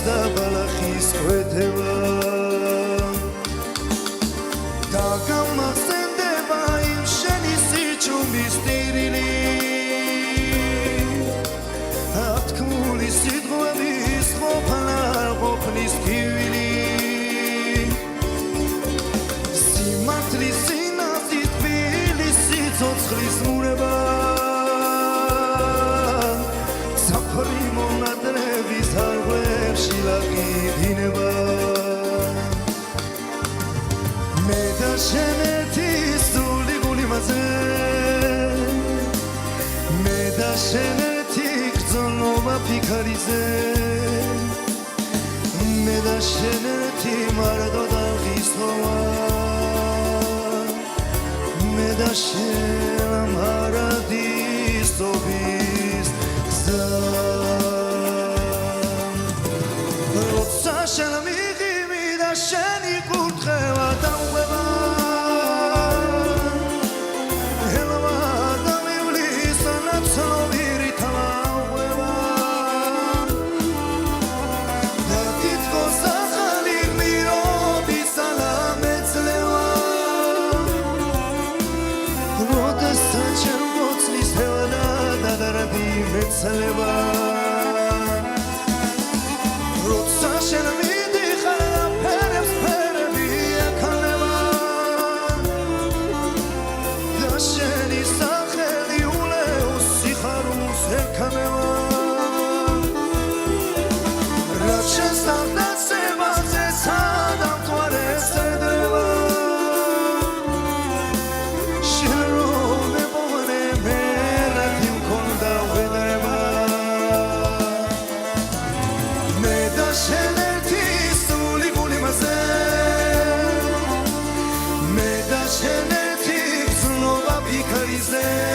და ბალახის კვეთება და გამახსენდება იმ შენი სიჩუმის ტირილი ათქმული სიტყვების ყოფნა ყოფნის კივილი სიმართლის სინაზის თბილისი ცოცხლის მურება საფრი მონადრევის არღვებში ლაგიდინება მე და შენ ერთი სული გული მასე მე და შენ ერთი გრძნობა ფიქარიზე მე და შენ ერთი მარტო დაღისოა მე და შენ მარადისობის გზა როცა შენ მიღიმი და შენი კურთხევა დამყვება მეცლება როცა შენ მიდიხარ და ფერებს ფერები ეკალება და შენი სახელი ულეოს სიხარულს ეკანება რაც შენ სამდაცებაზე სადამთვარეს ედრება შენ ერთი გრძნობა ფიქარიზე